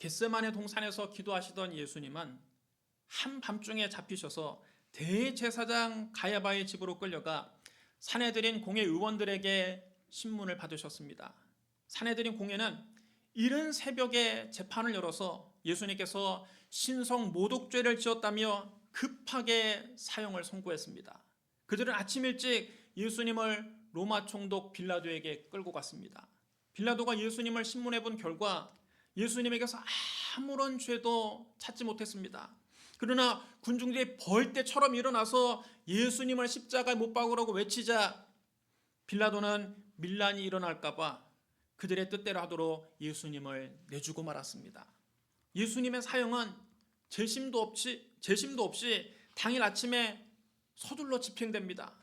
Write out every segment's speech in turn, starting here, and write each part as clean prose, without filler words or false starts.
겟세마네 동산에서 기도하시던 예수님은 한밤중에 잡히셔서 대제사장 가야바의 집으로 끌려가 산헤드린 공회 의원들에게 신문을 받으셨습니다. 산헤드린 공회는 이른 새벽에 재판을 열어서 예수님께서 신성 모독죄를 지었다며 급하게 사형을 선고했습니다. 그들은 아침 일찍 예수님을 로마 총독 빌라도에게 끌고 갔습니다. 빌라도가 예수님을 신문해 본 결과 예수님에게서 아무런 죄도 찾지 못했습니다. 그러나 군중들이 벌떼처럼 일어나서 예수님을 십자가에 못 박으라고 외치자 빌라도는 밀란이 일어날까 봐 그들의 뜻대로 하도록 예수님을 내주고 말았습니다. 예수님의 사형은 재심도 없이 당일 아침에 서둘러 집행됩니다.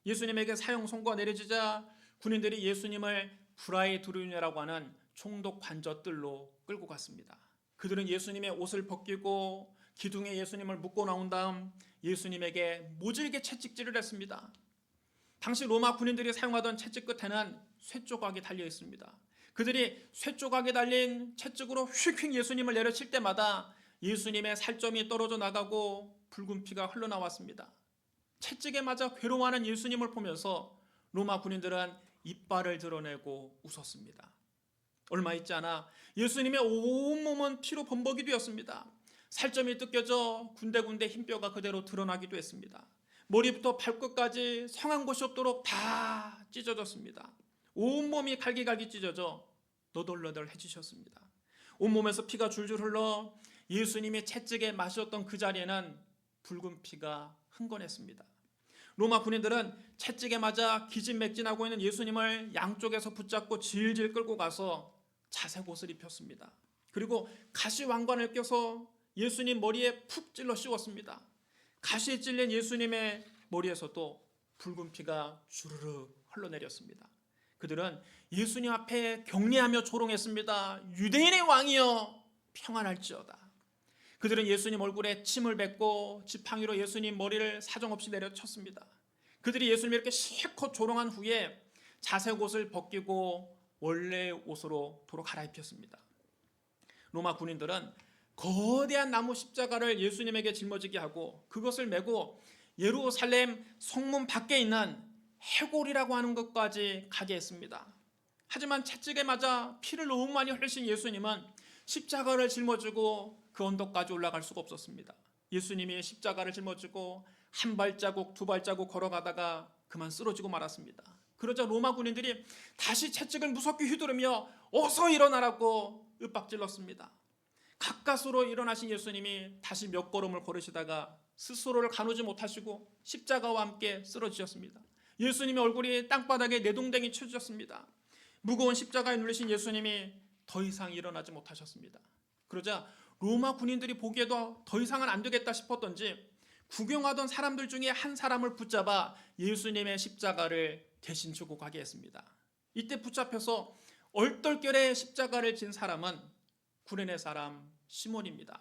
예수님에게 사형 선고가 내려지자 군인들이 예수님을 브라이 두르냐라고 하는 총독 관저뜰로 끌고 갔습니다. 그들은 예수님의 옷을 벗기고 기둥에 예수님을 묶고 나온 다음 예수님에게 모질게 채찍질을 했습니다. 당시 로마 군인들이 사용하던 채찍 끝에는 쇠조각이 달려 있습니다. 그들이 쇠조각에 달린 채찍으로 휙휙 예수님을 내려칠 때마다 예수님의 살점이 떨어져 나가고 붉은 피가 흘러나왔습니다. 채찍에 맞아 괴로워하는 예수님을 보면서 로마 군인들은 이빨을 드러내고 웃었습니다. 얼마 있지 않아 예수님의 온몸은 피로 범벅이 되었습니다. 살점이 뜯겨져 군데군데 흰뼈가 그대로 드러나기도 했습니다. 머리부터 발끝까지 성한 곳이 없도록 다 찢어졌습니다. 온몸이 갈기갈기 찢어져 너덜너덜해지셨습니다. 온몸에서 피가 줄줄 흘러 예수님이 채찍에 맞으셨던 그 자리에는 붉은 피가 흥건했습니다. 로마 군인들은 채찍에 맞아 기진맥진하고 있는 예수님을 양쪽에서 붙잡고 질질 끌고 가서 자색 옷을 입혔습니다. 그리고 가시 왕관을 껴서 예수님 머리에 푹 찔러 씌웠습니다. 가시에 찔린 예수님의 머리에서도 붉은 피가 주르륵 흘러내렸습니다. 그들은 예수님 앞에 경례하며 조롱했습니다. 유대인의 왕이여 평안할지어다. 그들은 예수님 얼굴에 침을 뱉고 지팡이로 예수님 머리를 사정없이 내려쳤습니다. 그들이 예수님을 이렇게 실컷 조롱한 후에 자색 옷을 벗기고 원래 옷으로 도로 갈아입혔습니다. 로마 군인들은 거대한 나무 십자가를 예수님에게 짊어지게 하고 그것을 메고 예루살렘 성문 밖에 있는 해골이라고 하는 것까지 가게 했습니다. 하지만 채찍에 맞아 피를 너무 많이 흘리신 예수님은 십자가를 짊어지고 그 언덕까지 올라갈 수가 없었습니다. 예수님이 십자가를 짊어지고 한 발자국 두 발자국 걸어가다가 그만 쓰러지고 말았습니다. 그러자 로마 군인들이 다시 채찍을 무섭게 휘두르며 어서 일어나라고 윽박질렀습니다. 가까스로 일어나신 예수님이 다시 몇 걸음을 걸으시다가 스스로를 가누지 못하시고 십자가와 함께 쓰러지셨습니다. 예수님의 얼굴이 땅바닥에 내동댕이 쳐졌습니다. 무거운 십자가에 눌리신 예수님이 더 이상 일어나지 못하셨습니다. 그러자 로마 군인들이 보기에도 더 이상은 안 되겠다 싶었던지 구경하던 사람들 중에 한 사람을 붙잡아 예수님의 십자가를 대신 주고 가게 했습니다. 이때 붙잡혀서 얼떨결에 십자가를 진 사람은 구레네 사람 시몬입니다.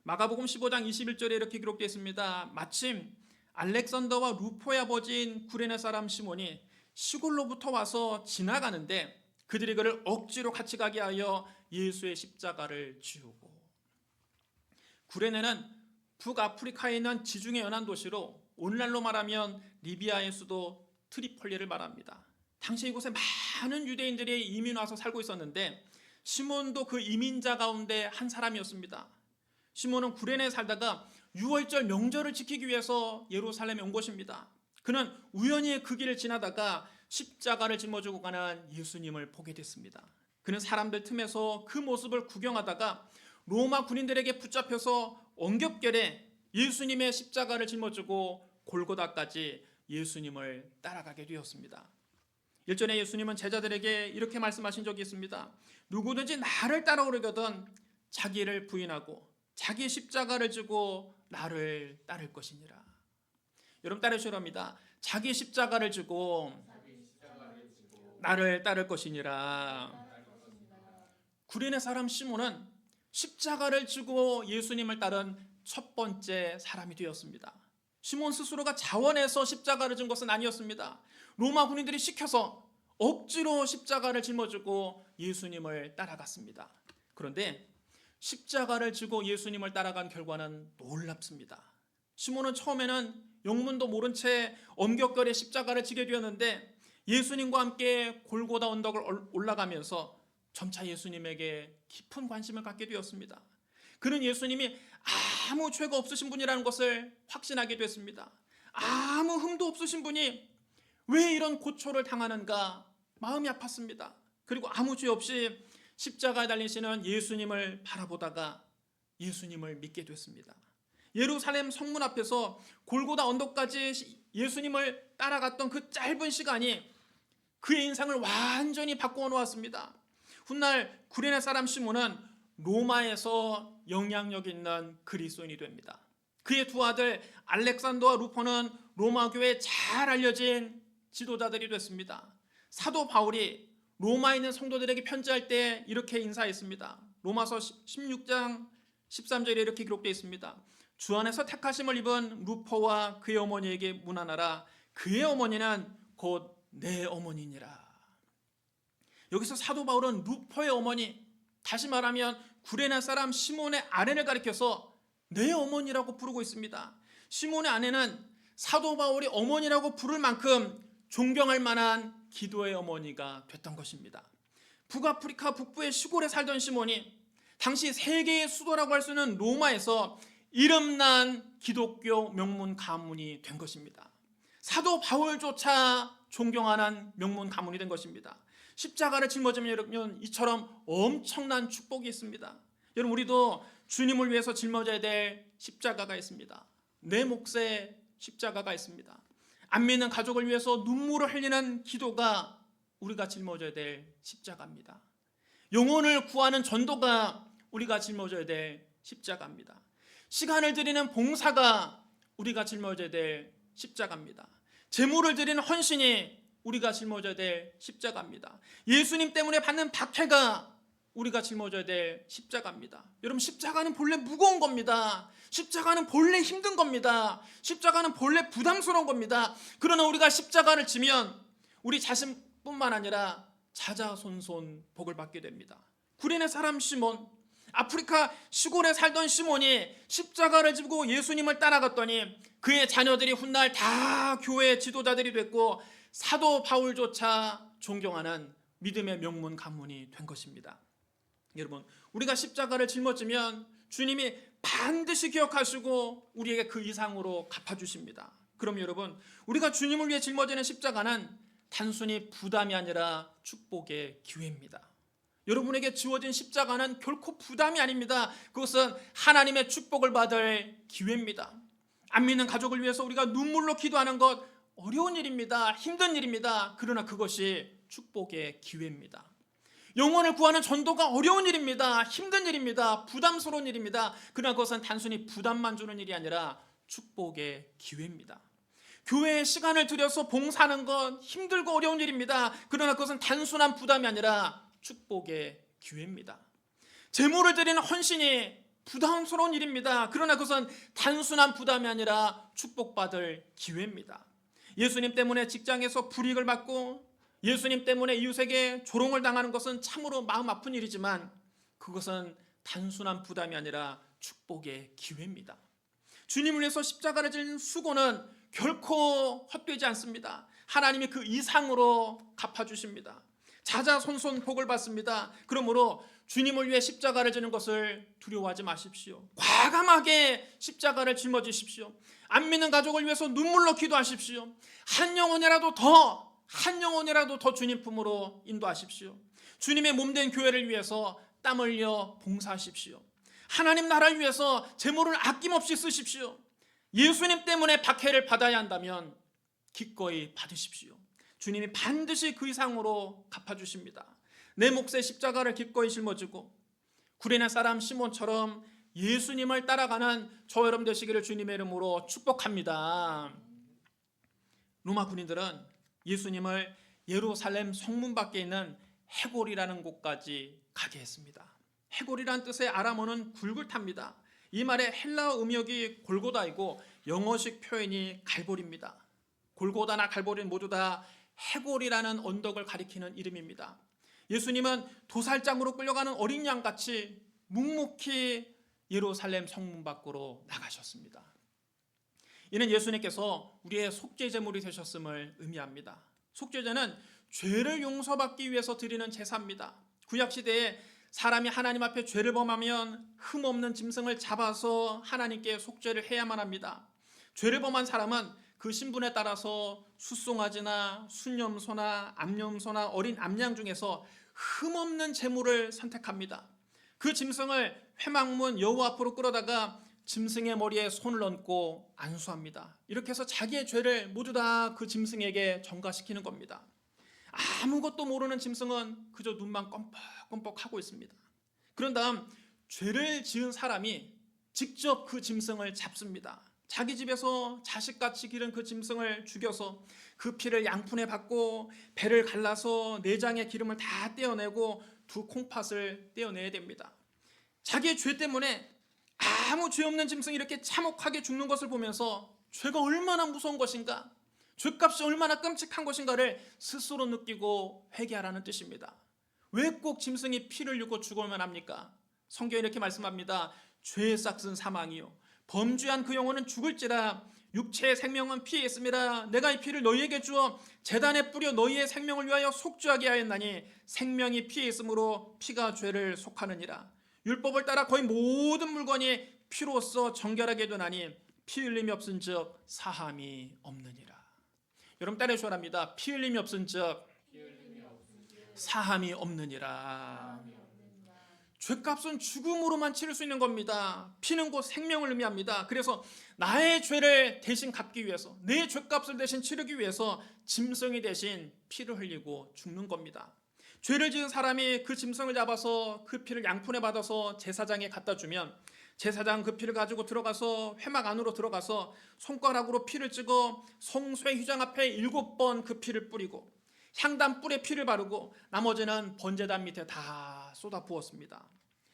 마가복음 15장 21절에 이렇게 기록되어 있습니다. 마침 알렉산더와 루포의 아버지인 구레네 사람 시몬이 시골로부터 와서 지나가는데 그들이 그를 억지로 같이 가게 하여 예수의 십자가를 지우고. 구레네는 북아프리카에 있는 지중해 연안 도시로 오늘날로 말하면 리비아의 수도 트리폴리를 말합니다. 당시 이곳에 많은 유대인들이 이민 와서 살고 있었는데 시몬도 그 이민자 가운데 한 사람이었습니다. 시몬은 구레네에 살다가 유월절 명절을 지키기 위해서 예루살렘에 온 것입니다. 그는 우연히 그 길을 지나다가 십자가를 짊어지고 가는 예수님을 보게 됐습니다. 그는 사람들 틈에서 그 모습을 구경하다가 로마 군인들에게 붙잡혀서 엉겹결에 예수님의 십자가를 짊어지고 골고다까지 예수님을 따라가게 되었습니다. 일전에 예수님은 제자들에게 이렇게 말씀하신 적이 있습니다. 누구든지 나를 따라오려거든 자기를 부인하고 자기 십자가를 지고 나를 따를 것이니라. 여러분 따르시랍니다. 자기 십자가를 지고 나를 따를 것이니라. 구레네 사람 시몬은 십자가를 지고 예수님을 따른 첫 번째 사람이 되었습니다. 시몬 스스로가 자원해서 십자가를 진 것은 아니었습니다. 로마 군인들이 시켜서 억지로 십자가를 짊어지고 예수님을 따라갔습니다. 그런데 십자가를 지고 예수님을 따라간 결과는 놀랍습니다. 시몬은 처음에는 영문도 모른 채 엄격결에 십자가를 지게 되었는데 예수님과 함께 골고다 언덕을 올라가면서 점차 예수님에게 깊은 관심을 갖게 되었습니다. 그는 예수님이 아무 죄가 없으신 분이라는 것을 확신하게 됐습니다. 아무 흠도 없으신 분이 왜 이런 고초를 당하는가 마음이 아팠습니다. 그리고 아무 죄 없이 십자가에 달리시는 예수님을 바라보다가 예수님을 믿게 됐습니다. 예루살렘 성문 앞에서 골고다 언덕까지 예수님을 따라갔던 그 짧은 시간이 그의 인생을 완전히 바꾸어 놓았습니다. 훗날 구레네 사람 시몬은 로마에서 영향력 있는 그리스도인이 됩니다. 그의 두 아들 알렉산더와 루포는 로마 교회에 잘 알려진 지도자들이 됐습니다. 사도 바울이 로마에 있는 성도들에게 편지할 때 이렇게 인사했습니다. 로마서 16장 13절에 이렇게 기록되어 있습니다. 주 안에서 택하심을 입은 루포와 그의 어머니에게 문안하라. 그의 어머니는 곧 내 어머니니라. 여기서 사도 바울은 루포의 어머니, 다시 말하면 구레네 사람 시몬의 아내를 가리켜서 내 어머니라고 부르고 있습니다. 시몬의 아내는 사도 바울이 어머니라고 부를 만큼 존경할 만한 기도의 어머니가 됐던 것입니다. 북아프리카 북부의 시골에 살던 시몬이 당시 세계의 수도라고 할 수 있는 로마에서 이름난 기독교 명문 가문이 된 것입니다. 사도 바울조차 존경하는 명문 가문이 된 것입니다. 십자가를 짊어지면 여러분 이처럼 엄청난 축복이 있습니다. 여러분 우리도 주님을 위해서 짊어져야 될 십자가가 있습니다. 내 몫에 십자가가 있습니다. 안 믿는 가족을 위해서 눈물을 흘리는 기도가 우리가 짊어져야 될 십자가입니다. 영혼을 구하는 전도가 우리가 짊어져야 될 십자가입니다. 시간을 드리는 봉사가 우리가 짊어져야 될 십자가입니다. 재물을 드리는 헌신이 우리가 짊어져야 될 십자가입니다. 예수님 때문에 받는 박해가 우리가 짊어져야 될 십자가입니다. 여러분 십자가는 본래 무거운 겁니다. 십자가는 본래 힘든 겁니다. 십자가는 본래 부담스러운 겁니다. 그러나 우리가 십자가를 지면 우리 자신뿐만 아니라 자자손손 복을 받게 됩니다. 구레네 사람 시몬, 아프리카 시골에 살던 시몬이 십자가를 지고 예수님을 따라갔더니 그의 자녀들이 훗날 다 교회의 지도자들이 됐고 사도 바울조차 존경하는 믿음의 명문 가문이 된 것입니다. 여러분 우리가 십자가를 짊어지면 주님이 반드시 기억하시고 우리에게 그 이상으로 갚아주십니다. 그럼 여러분 우리가 주님을 위해 짊어지는 십자가는 단순히 부담이 아니라 축복의 기회입니다. 여러분에게 지워진 십자가는 결코 부담이 아닙니다. 그것은 하나님의 축복을 받을 기회입니다. 안 믿는 가족을 위해서 우리가 눈물로 기도하는 것 어려운 일입니다. 힘든 일입니다. 그러나 그것이 축복의 기회입니다. 영혼을 구하는 전도가 어려운 일입니다. 힘든 일입니다. 부담스러운 일입니다. 그러나 그것은 단순히 부담만 주는 일이 아니라 축복의 기회입니다. 교회에 시간을 들여서 봉사하는 건 힘들고 어려운 일입니다. 그러나 그것은 단순한 부담이 아니라 축복의 기회입니다. 재물을 드리는 헌신이 부담스러운 일입니다. 그러나 그것은 단순한 부담이 아니라 축복받을 기회입니다. 예수님 때문에 직장에서 불이익을 받고 예수님 때문에 이웃에게 조롱을 당하는 것은 참으로 마음 아픈 일이지만 그것은 단순한 부담이 아니라 축복의 기회입니다. 주님을 위해서 십자가를 지는 수고는 결코 헛되지 않습니다. 하나님이 그 이상으로 갚아주십니다. 자자손손 복을 받습니다. 그러므로 주님을 위해 십자가를 지는 것을 두려워하지 마십시오. 과감하게 십자가를 짊어지십시오. 안 믿는 가족을 위해서 눈물로 기도하십시오. 한 영혼이라도 더 주님 품으로 인도하십시오. 주님의 몸된 교회를 위해서 땀 흘려 봉사하십시오. 하나님 나라를 위해서 재물을 아낌없이 쓰십시오. 예수님 때문에 박해를 받아야 한다면 기꺼이 받으십시오. 주님이 반드시 그 이상으로 갚아주십니다. 내 몫의 십자가를 기꺼이 짊어지고 구레네 사람 시몬처럼 예수님을 따라가는 저 여러분 되시기를 주님의 이름으로 축복합니다. 로마 군인들은 예수님을 예루살렘 성문 밖에 있는 헤골이라는 곳까지 가게 했습니다. 헤골이라는 뜻의 아람어는 굴굴탑니다. 이 말의 헬라어 음역이 골고다이고 영어식 표현이 갈보리입니다. 골고다나 갈보리는 모두 다 헤골이라는 언덕을 가리키는 이름입니다. 예수님은 도살장으로 끌려가는 어린 양같이 묵묵히 예루살렘 성문 밖으로 나가셨습니다. 이는 예수님께서 우리의 속죄 제물이 되셨음을 의미합니다. 속죄제는 죄를 용서받기 위해서 드리는 제사입니다. 구약시대에 사람이 하나님 앞에 죄를 범하면 흠없는 짐승을 잡아서 하나님께 속죄를 해야만 합니다. 죄를 범한 사람은 그 신분에 따라서 숫송아지나 순염소나 암염소나 어린 암양 중에서 흠없는 제물을 선택합니다. 그 짐승을 회막문 여호와 앞으로 끌어다가 짐승의 머리에 손을 얹고 안수합니다. 이렇게 해서 자기의 죄를 모두 다 그 짐승에게 전가시키는 겁니다. 아무것도 모르는 짐승은 그저 눈만 껌뻑껌뻑 하고 있습니다. 그런 다음 죄를 지은 사람이 직접 그 짐승을 잡습니다. 자기 집에서 자식같이 기른 그 짐승을 죽여서 그 피를 양푼에 받고 배를 갈라서 내장의 기름을 다 떼어내고 두 콩팥을 떼어내야 됩니다. 자기의 죄 때문에 아무 죄 없는 짐승이 이렇게 참혹하게 죽는 것을 보면서 죄가 얼마나 무서운 것인가, 죄값이 얼마나 끔찍한 것인가를 스스로 느끼고 회개하라는 뜻입니다. 왜 꼭 짐승이 피를 흘리고 죽어야만 합니까? 성경이 이렇게 말씀합니다. 죄의 싹은 사망이요 범죄한 그 영혼은 죽을지라 육체의 생명은 피에 있음이라. 내가 이 피를 너희에게 주어 제단에 뿌려 너희의 생명을 위하여 속죄하게 하였나니 생명이 피에 있으므로 피가 죄를 속하느니라. 율법을 따라 거의 모든 물건이 피로써 정결하게 되나니 피 흘림이 없은즉 사함이 없느니라. 여러분 따라해 주랍니다. 피 흘림이 없은즉 사함이 없느니라. 죄값은 죽음으로만 치를 수 있는 겁니다. 피는 곧 생명을 의미합니다. 그래서 나의 죄를 대신 갚기 위해서, 내 죄값을 대신 치르기 위해서 짐승이 대신 피를 흘리고 죽는 겁니다. 죄를 지은 사람이 그 짐승을 잡아서 그 피를 양푼에 받아서 제사장에 갖다 주면 제사장 그 피를 가지고 들어가서 회막 안으로 들어가서 손가락으로 피를 찍어 성소의 휘장 앞에 7번 그 피를 뿌리고 향단 뿔에 피를 바르고 나머지는 번제단 밑에 다 쏟아 부었습니다.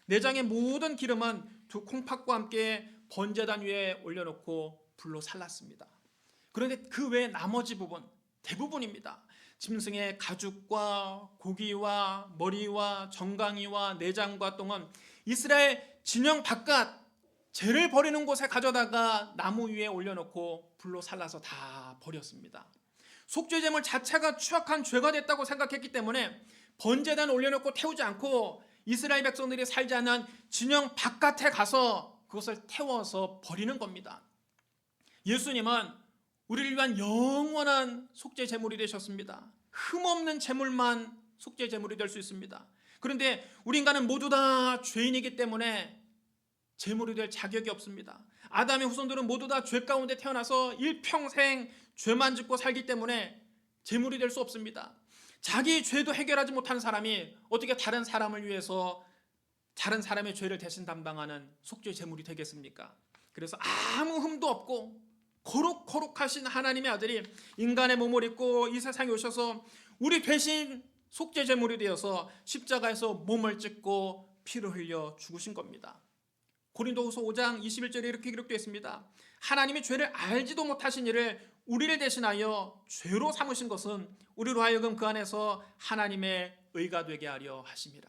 내장의 모든 기름은 두 콩팥과 함께 번제단 위에 올려놓고 불로 살랐습니다. 그런데 그 외 나머지 부분, 대부분입니다. 짐승의 가죽과 고기와 머리와 정강이와 내장과 똥은 이스라엘 진영 바깥 죄를 버리는 곳에 가져다가 나무 위에 올려놓고 불로 살라서 다 버렸습니다. 속죄제물 자체가 추악한 죄가 됐다고 생각했기 때문에 번제단 올려놓고 태우지 않고 이스라엘 백성들이 살지 않는 진영 바깥에 가서 그것을 태워서 버리는 겁니다. 예수님은 우리를 위한 영원한 속죄제물이 되셨습니다. 흠없는 제물만 속죄제물이 될 수 있습니다. 그런데 우리 인간은 모두 다 죄인이기 때문에 제물이 될 자격이 없습니다. 아담의 후손들은 모두 다 죄 가운데 태어나서 일평생 죄만 짓고 살기 때문에 제물이 될 수 없습니다. 자기 죄도 해결하지 못한 사람이 어떻게 다른 사람을 위해서 다른 사람의 죄를 대신 담당하는 속죄 제물이 되겠습니까? 그래서 아무 흠도 없고 거룩하신 하나님의 아들이 인간의 몸을 입고 이 세상에 오셔서 우리 대신 속죄 제물이 되어서 십자가에서 몸을 찢고 피를 흘려 죽으신 겁니다. 고린도후서 5장 21절에 이렇게 기록되어 있습니다. 하나님이 죄를 알지도 못하신 이를 우리를 대신하여 죄로 삼으신 것은 우리로 하여금 그 안에서 하나님의 의가 되게 하려 하심이라.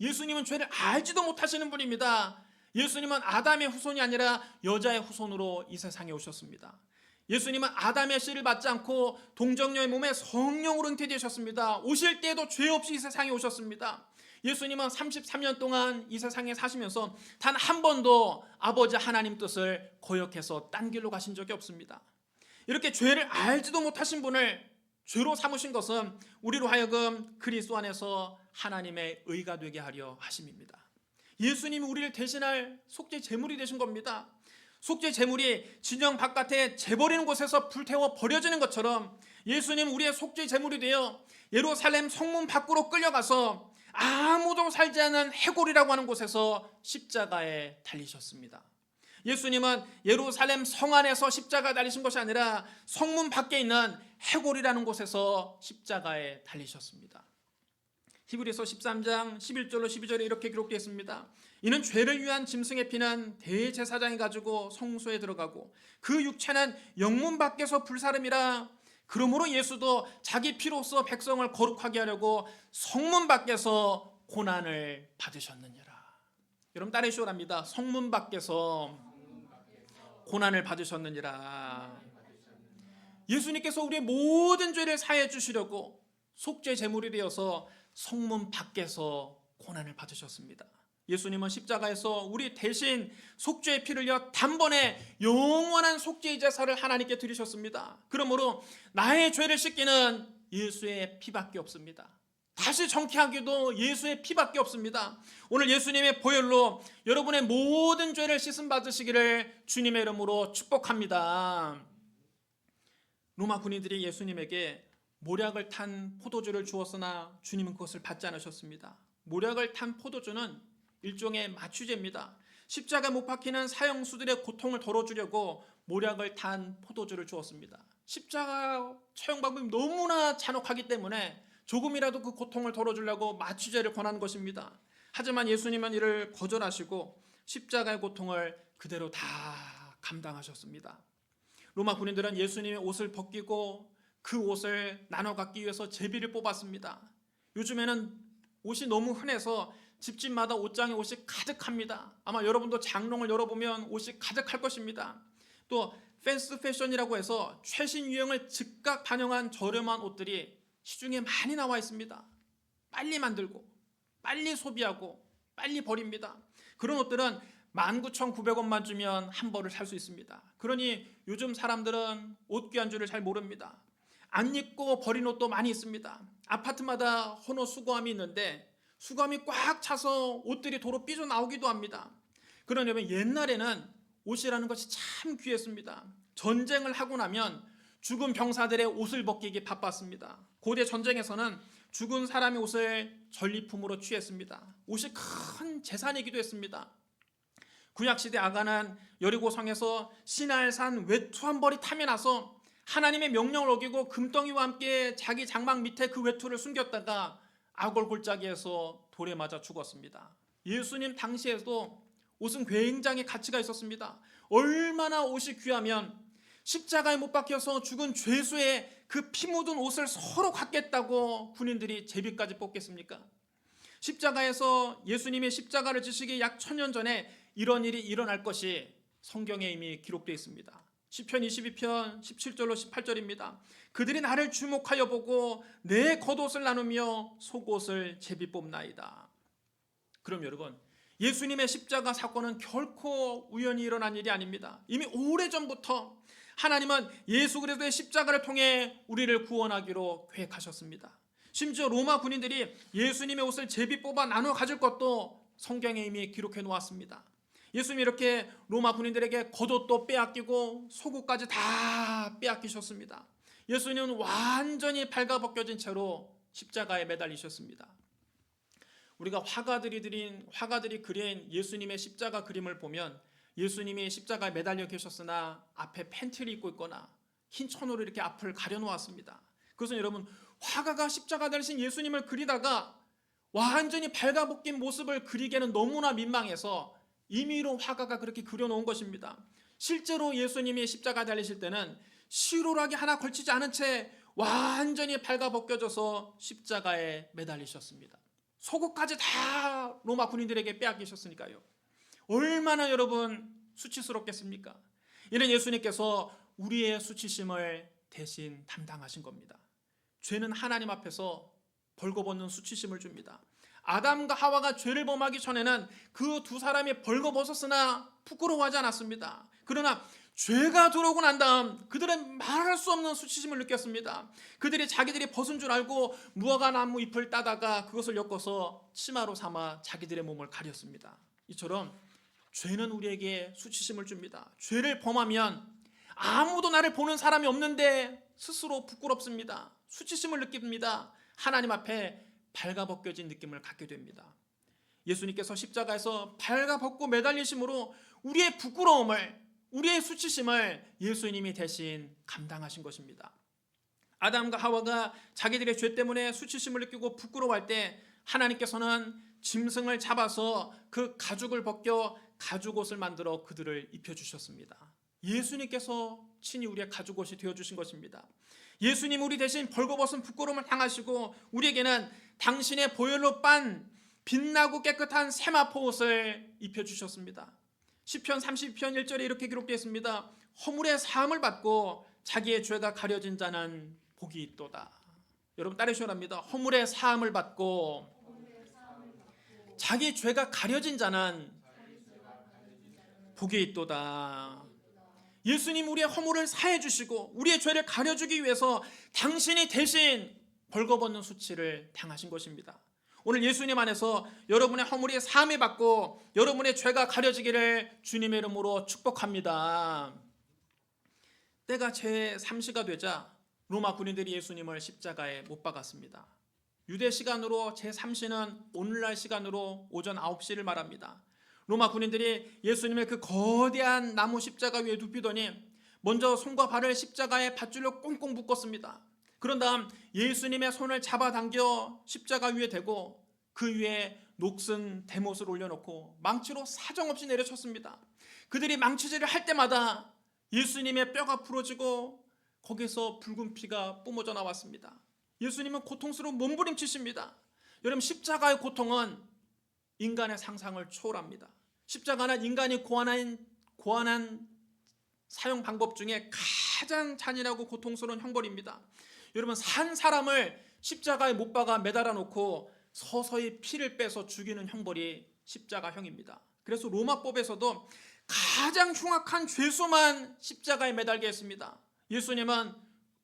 예수님은 죄를 알지도 못하시는 분입니다. 예수님은 아담의 후손이 아니라 여자의 후손으로 이 세상에 오셨습니다. 예수님은 아담의 씨를 받지 않고 동정녀의 몸에 성령으로 잉태되셨습니다. 오실 때에도 죄 없이 이 세상에 오셨습니다. 예수님은 33년 동안 이 세상에 사시면서 단 한 번도 아버지 하나님 뜻을 거역해서 딴 길로 가신 적이 없습니다. 이렇게 죄를 알지도 못하신 분을 죄로 삼으신 것은 우리로 하여금 그리스도 안에서 하나님의 의가 되게 하려 하심입니다. 예수님이 우리를 대신할 속죄 제물이 되신 겁니다. 속죄 제물이 진영 바깥에 재버리는 곳에서 불태워 버려지는 것처럼 예수님은 우리의 속죄 제물이 되어 예루살렘 성문 밖으로 끌려가서 아무도 살지 않은 해골이라고 하는 곳에서 십자가에 달리셨습니다. 예수님은 예루살렘 성 안에서 십자가에 달리신 것이 아니라 성문 밖에 있는 해골이라는 곳에서 십자가에 달리셨습니다. 히브리서 13장 11절로 12절에 이렇게 기록되어 있습니다. 이는 죄를 위한 짐승의 피는 대제사장이 가지고 성소에 들어가고 그 육체는 영문 밖에서 불사름이라. 그러므로 예수도 자기 피로써 백성을 거룩하게 하려고 성문 밖에서 고난을 받으셨느니라. 여러분 따르시오랍니다. 성문 밖에서 고난을 받으셨느니라. 예수님께서 우리의 모든 죄를 사해 주시려고 속죄 제물이 되어서 성문 밖에서 고난을 받으셨습니다. 예수님은 십자가에서 우리 대신 속죄의 피를 흘려 단번에 영원한 속죄의 제사를 하나님께 드리셨습니다. 그러므로 나의 죄를 씻기는 예수의 피밖에 없습니다. 다시 정케하기도 예수의 피밖에 없습니다. 오늘 예수님의 보혈로 여러분의 모든 죄를 씻음 받으시기를 주님의 이름으로 축복합니다. 로마 군인들이 예수님에게 모략을 탄 포도주를 주었으나 주님은 그것을 받지 않으셨습니다. 모략을 탄 포도주는 일종의 마취제입니다. 십자가 못 박히는 사형수들의 고통을 덜어주려고 모략을 탄 포도주를 주었습니다. 십자가 처형 방법이 너무나 잔혹하기 때문에 조금이라도 그 고통을 덜어주려고 마취제를 권한 것입니다. 하지만 예수님은 이를 거절하시고 십자가의 고통을 그대로 다 감당하셨습니다. 로마 군인들은 예수님의 옷을 벗기고 그 옷을 나눠 갖기 위해서 제비를 뽑았습니다. 요즘에는 옷이 너무 흔해서 집집마다 옷장에 옷이 가득합니다. 아마 여러분도 장롱을 열어보면 옷이 가득할 것입니다. 또 패스트 패션이라고 해서 최신 유행을 즉각 반영한 저렴한 옷들이 시중에 많이 나와 있습니다. 빨리 만들고 빨리 소비하고 빨리 버립니다. 그런 옷들은 19,900원만 주면 한 벌을 살 수 있습니다. 그러니 요즘 사람들은 옷 귀한 줄을 잘 모릅니다. 안 입고 버린 옷도 많이 있습니다. 아파트마다 헌옷 수거함이 있는데 수거함이 꽉 차서 옷들이 도로 삐져나오기도 합니다. 그러려면 옛날에는 옷이라는 것이 참 귀했습니다. 전쟁을 하고 나면 죽은 병사들의 옷을 벗기기 바빴습니다. 고대 전쟁에서는 죽은 사람의 옷을 전리품으로 취했습니다. 옷이 큰 재산이기도 했습니다. 구약시대 아간은 여리고성에서 시날산 외투 한 벌이 탐이 나서 하나님의 명령을 어기고 금덩이와 함께 자기 장막 밑에 그 외투를 숨겼다가 아골 골짜기에서 돌에 맞아 죽었습니다. 예수님 당시에도 옷은 굉장히 가치가 있었습니다. 얼마나 옷이 귀하면 십자가에 못 박혀서 죽은 죄수의 그 피 묻은 옷을 서로 갖겠다고 군인들이 제비까지 뽑겠습니까? 십자가에서 예수님의 십자가를 지시기 약 1000년 전에 이런 일이 일어날 것이 성경에 이미 기록되어 있습니다. 시편 22편 17절로 18절입니다. 그들이 나를 주목하여 보고 내 겉옷을 나누며 속옷을 제비 뽑나이다. 그럼 여러분, 예수님의 십자가 사건은 결코 우연히 일어난 일이 아닙니다. 이미 오래전부터 하나님은 예수 그리스도의 십자가를 통해 우리를 구원하기로 계획하셨습니다. 심지어 로마 군인들이 예수님의 옷을 제비 뽑아 나눠 가질 것도 성경에 이미 기록해 놓았습니다. 예수님이 이렇게 로마 군인들에게 겉옷도 빼앗기고 속옷까지 다 빼앗기셨습니다. 예수님은 완전히 발가벗겨진 채로 십자가에 매달리셨습니다. 우리가 화가들이 그린 예수님의 십자가 그림을 보면 예수님이 십자가에 매달려 계셨으나 앞에 팬티를 입고 있거나 흰 천으로 이렇게 앞을 가려놓았습니다. 그것은 여러분, 화가가 십자가 달리신 예수님을 그리다가 완전히 발가벗긴 모습을 그리기에는 너무나 민망해서 임의로 화가가 그렇게 그려놓은 것입니다. 실제로 예수님이 십자가 달리실 때는 시로락이 하나 걸치지 않은 채 완전히 발가벗겨져서 십자가에 매달리셨습니다. 속옷까지 다 로마 군인들에게 빼앗기셨으니까요. 얼마나 여러분 수치스럽겠습니까? 이런 예수님께서 우리의 수치심을 대신 담당하신 겁니다. 죄는 하나님 앞에서 벌거벗는 수치심을 줍니다. 아담과 하와가 죄를 범하기 전에는 그 두 사람이 벌거벗었으나 부끄러워하지 않았습니다. 그러나 죄가 들어오고 난 다음 그들은 말할 수 없는 수치심을 느꼈습니다. 그들이 자기들이 벗은 줄 알고 무화과 나무 잎을 따다가 그것을 엮어서 치마로 삼아 자기들의 몸을 가렸습니다. 이처럼 죄는 우리에게 수치심을 줍니다. 죄를 범하면 아무도 나를 보는 사람이 없는데 스스로 부끄럽습니다. 수치심을 느낍니다. 하나님 앞에 발가벗겨진 느낌을 갖게 됩니다. 예수님께서 십자가에서 발가벗고 매달리심으로 우리의 부끄러움을, 우리의 수치심을 예수님이 대신 감당하신 것입니다. 아담과 하와가 자기들의 죄 때문에 수치심을 느끼고 부끄러워할 때 하나님께서는 짐승을 잡아서 그 가죽을 벗겨 가죽옷을 만들어 그들을 입혀주셨습니다. 예수님께서 친히 우리의 가죽옷이 되어주신 것입니다. 예수님 우리 대신 벌거벗은 부끄러움을 당하시고 우리에게는 당신의 보혈로 빤 빛나고 깨끗한 세마포 옷을 입혀주셨습니다. 시편 32편 1절에 이렇게 기록되어 있습니다. 허물의 사함을 받고 자기의 죄가 가려진 자는 복이 있도다. 여러분 따르셔야 합니다. 허물의 사함을 받고 자기 죄가 가려진 자는 복이 있도다. 예수님 우리의 허물을 사해 주시고 우리의 죄를 가려주기 위해서 당신이 대신 벌거벗는 수치를 당하신 것입니다. 오늘 예수님 안에서 여러분의 허물이 사함을 받고 여러분의 죄가 가려지기를 주님의 이름으로 축복합니다. 때가 제3시가 되자 로마 군인들이 예수님을 십자가에 못 박았습니다. 유대 시간으로 제3시는 오늘날 시간으로 오전 9시를 말합니다. 로마 군인들이 예수님을 그 거대한 나무 십자가 위에 눕히더니 먼저 손과 발을 십자가에 밧줄로 꽁꽁 묶었습니다. 그런 다음 예수님의 손을 잡아당겨 십자가 위에 대고 그 위에 녹슨 대못을 올려놓고 망치로 사정없이 내려쳤습니다. 그들이 망치질을 할 때마다 예수님의 뼈가 부러지고 거기서 붉은 피가 뿜어져 나왔습니다. 예수님은 고통스러운 몸부림치십니다. 여러분 십자가의 고통은 인간의 상상을 초월합니다. 십자가는 인간이 고안한 사용 방법 중에 가장 잔인하고 고통스러운 형벌입니다. 여러분 산 사람을 십자가에 못 박아 매달아 놓고 서서히 피를 빼서 죽이는 형벌이 십자가형입니다. 그래서 로마법에서도 가장 흉악한 죄수만 십자가에 매달게 했습니다. 예수님은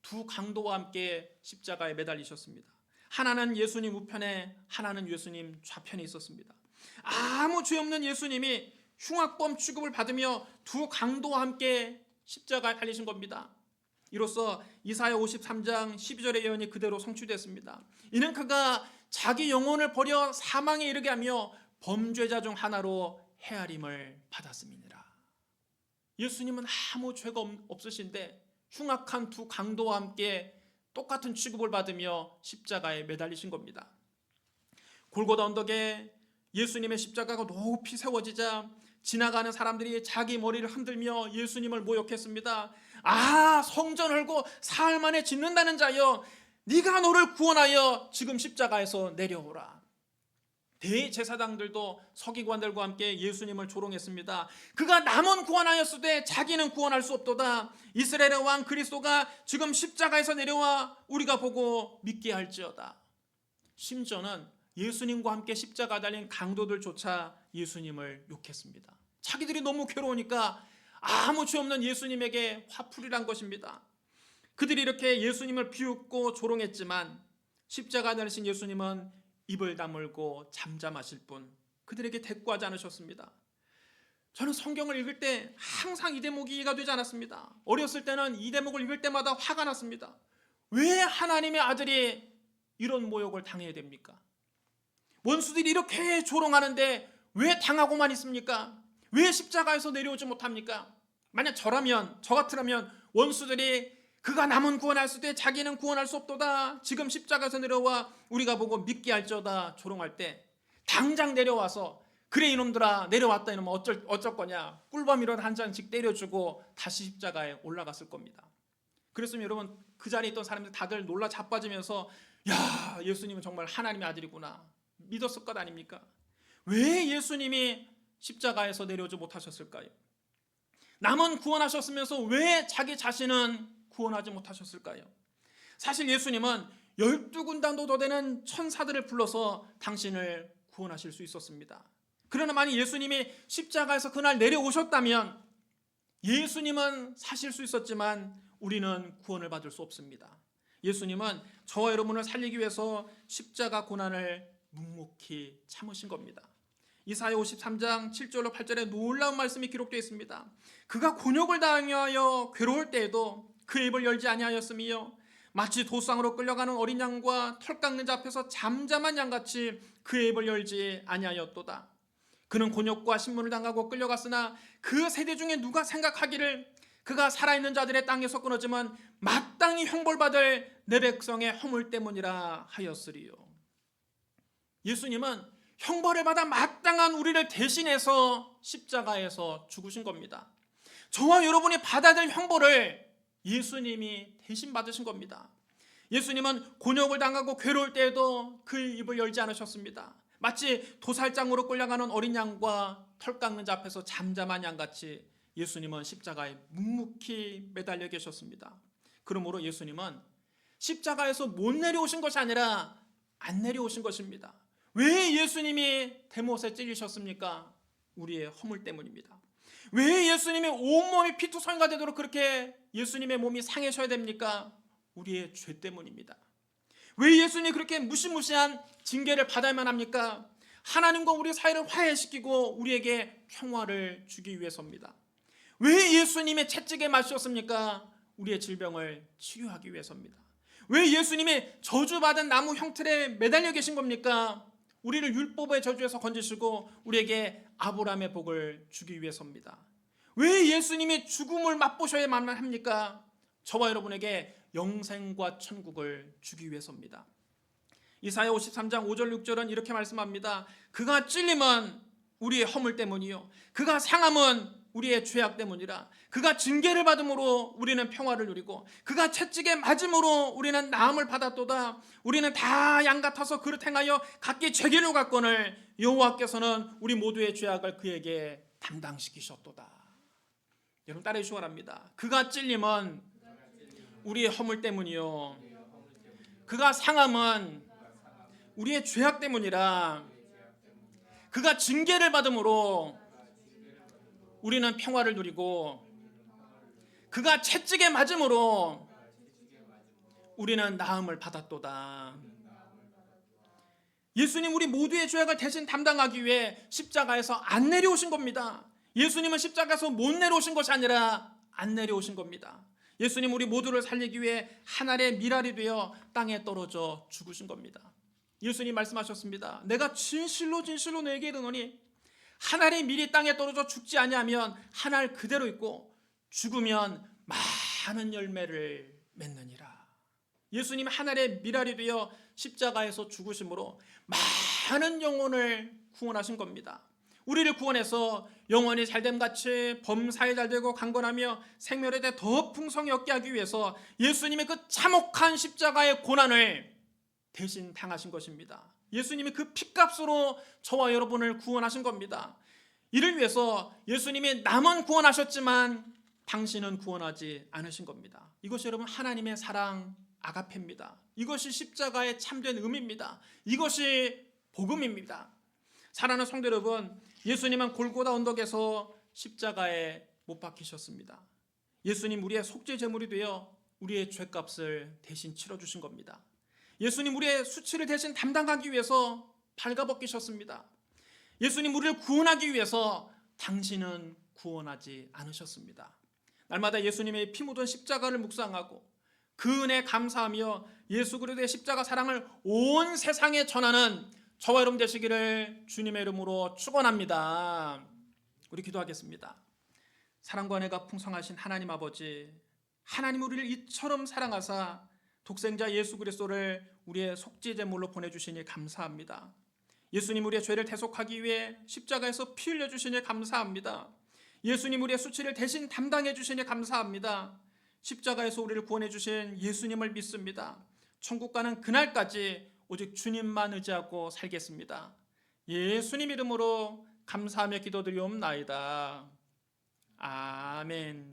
두 강도와 함께 십자가에 매달리셨습니다. 하나는 예수님 우편에 하나는 예수님 좌편에 있었습니다. 아무 죄 없는 예수님이 흉악범 취급을 받으며 두 강도와 함께 십자가에 달리신 겁니다. 이로써 이사야 53장 12절의 예언이 그대로 성취됐습니다. 이는 그가 자기 영혼을 버려 사망에 이르게 하며 범죄자 중 하나로 헤아림을 받았음이니라. 예수님은 아무 죄가 없으신데 흉악한 두 강도와 함께 똑같은 취급을 받으며 십자가에 매달리신 겁니다. 골고다 언덕에 예수님의 십자가가 높이 세워지자 지나가는 사람들이 자기 머리를 흔들며 예수님을 모욕했습니다. 아, 성전 헐고 사흘 만에 짓는다는 자여, 네가 너를 구원하여 지금 십자가에서 내려오라. 대제사장들도 서기관들과 함께 예수님을 조롱했습니다. 그가 남은 구원하였으되 자기는 구원할 수 없도다. 이스라엘의 왕 그리스도가 지금 십자가에서 내려와 우리가 보고 믿게 할지어다. 심지어는 예수님과 함께 십자가 달린 강도들조차 예수님을 욕했습니다. 자기들이 너무 괴로우니까 아무 죄 없는 예수님에게 화풀이란 것입니다. 그들이 이렇게 예수님을 비웃고 조롱했지만 십자가 달리신 예수님은 입을 다물고 잠잠하실 뿐 그들에게 대꾸하지 않으셨습니다. 저는 성경을 읽을 때 항상 이 대목이 이해가 되지 않았습니다. 어렸을 때는 이 대목을 읽을 때마다 화가 났습니다. 왜 하나님의 아들이 이런 모욕을 당해야 됩니까? 원수들이 이렇게 조롱하는데 왜 당하고만 있습니까? 왜 십자가에서 내려오지 못합니까? 만약 저 같으면 원수들이 그가 남은 구원할 수 있되 자기는 구원할 수 없도다. 지금 십자가에서 내려와 우리가 보고 믿게 할지어다 조롱할 때 당장 내려와서 그래 이놈들아 내려왔다 이놈 어쩔 거냐 꿀밤이라도 한 잔씩 때려주고 다시 십자가에 올라갔을 겁니다. 그랬으면 여러분 그 자리에 있던 사람들 다들 놀라 자빠지면서 야 예수님은 정말 하나님의 아들이구나 믿었을 것 아닙니까? 왜 예수님이 십자가에서 내려오지 못하셨을까요? 남은 구원하셨으면서 왜 자기 자신은 구원하지 못하셨을까요? 사실 예수님은 12군단도 더 되는 천사들을 불러서 당신을 구원하실 수 있었습니다. 그러나 만약 예수님이 십자가에서 그날 내려오셨다면 예수님은 사실 수 있었지만 우리는 구원을 받을 수 없습니다. 예수님은 저와 여러분을 살리기 위해서 십자가 고난을 묵묵히 참으신 겁니다. 이사야 53장 7절로 8절에 놀라운 말씀이 기록되어 있습니다. 그가 곤욕을 당하여 괴로울 때에도 그 입을 열지 아니하였으며 마치 도상으로 끌려가는 어린 양과 털 깎는 자 앞에서 잠잠한 양같이 그의 입을 열지 아니하였도다. 그는 곤욕과 신문을 당하고 끌려갔으나 그 세대 중에 누가 생각하기를 그가 살아있는 자들의 땅에서 끊어지면 마땅히 형벌받을 내 백성의 허물 때문이라 하였으리요. 예수님은 형벌을 받아 마땅한 우리를 대신해서 십자가에서 죽으신 겁니다. 저와 여러분이 받아야 될 형벌을 예수님이 대신 받으신 겁니다. 예수님은 곤욕을 당하고 괴로울 때에도 그 입을 열지 않으셨습니다. 마치 도살장으로 끌려가는 어린 양과 털 깎는 자 앞에서 잠잠한 양같이 예수님은 십자가에 묵묵히 매달려 계셨습니다. 그러므로 예수님은 십자가에서 못 내려오신 것이 아니라 안 내려오신 것입니다. 왜 예수님이 대못에 찔리셨습니까? 우리의 허물 때문입니다. 왜 예수님이 온몸이 피투성이가 되도록 그렇게 예수님의 몸이 상해셔야 됩니까? 우리의 죄 때문입니다. 왜 예수님이 그렇게 무시무시한 징계를 받아야만 합니까? 하나님과 우리 사이를 화해시키고 우리에게 평화를 주기 위해서입니다. 왜 예수님의 채찍에 맞으셨습니까? 우리의 질병을 치료하기 위해서입니다. 왜 예수님이 저주받은 나무 형틀에 매달려 계신 겁니까? 우리를 율법의 저주에서 건지시고 우리에게 아브라함의 복을 주기 위해서입니다. 왜 예수님이 죽음을 맛보셔야만 합니까? 저와 여러분에게 영생과 천국을 주기 위해서입니다. 이사야 53장 5절 6절은 이렇게 말씀합니다. 그가 찔림은 우리의 허물 때문이요 그가 상함은 우리의 죄악 때문이라. 그가 징계를 받음으로 우리는 평화를 누리고 그가 채찍에 맞음으로 우리는 나음을 받았도다. 우리는 다 양 같아서 그릇 행하여 각기 죄기를 갖거늘 여호와께서는 우리 모두의 죄악을 그에게 담당시키셨도다. 여러분 따라해 주시기 바랍니다. 그가 찔림은 우리의 허물 때문이요 그가 상함은 우리의 죄악 때문이라. 그가 징계를 받음으로 우리는 평화를 누리고 그가 채찍에 맞음으로 우리는 나음을 받았도다. 예수님 우리 모두의 죄악을 대신 담당하기 위해 십자가에서 안 내려오신 겁니다. 예수님은 십자가에서 못 내려오신 것이 아니라 안 내려오신 겁니다. 예수님 우리 모두를 살리기 위해 하늘의 밀알이 되어 땅에 떨어져 죽으신 겁니다. 예수님 말씀하셨습니다. 내가 진실로 진실로 너에게 이르노니 하늘의 밀이 땅에 떨어져 죽지 아니하면 하늘 그대로 있고 죽으면 많은 열매를 맺느니라. 예수님 하늘의 밀알이 되어 십자가에서 죽으심으로 많은 영혼을 구원하신 겁니다. 우리를 구원해서 영원히 잘됨같이 범사에 잘되고 강건하며 생명에 대해 더 풍성히 얻게 하기 위해서 예수님의 그 참혹한 십자가의 고난을 대신 당하신 것입니다. 예수님이 그 핏값으로 저와 여러분을 구원하신 겁니다. 이를 위해서 예수님이 남은 구원하셨지만 당신은 구원하지 않으신 겁니다. 이것이 여러분 하나님의 사랑 아가페입니다. 이것이 십자가의 참된 의미입니다. 이것이 복음입니다. 사랑하는 성도 여러분, 예수님은 골고다 언덕에서 십자가에 못 박히셨습니다. 예수님 우리의 속죄 제물이 되어 우리의 죄값을 대신 치러주신 겁니다. 예수님 우리의 수치를 대신 담당하기 위해서 발가벗기셨습니다. 예수님 우리를 구원하기 위해서 당신은 구원하지 않으셨습니다. 날마다 예수님의 피 묻은 십자가를 묵상하고 그 은혜에 감사하며 예수 그리스도의 십자가 사랑을 온 세상에 전하는 저와 여러분 되시기를 주님의 이름으로 축원합니다. 우리 기도하겠습니다. 사랑과 은혜가 풍성하신 하나님 아버지, 하나님 우리를 이처럼 사랑하사 독생자 예수 그리스도를 우리의 속죄 제물로 보내주시니 감사합니다. 예수님 우리의 죄를 대속하기 위해 십자가에서 피 흘려주시니 감사합니다. 예수님 우리의 수치를 대신 담당해 주시니 감사합니다. 십자가에서 우리를 구원해 주신 예수님을 믿습니다. 천국 가는 그날까지 오직 주님만 의지하고 살겠습니다. 예수님 이름으로 감사하며 기도드리옵나이다. 아멘.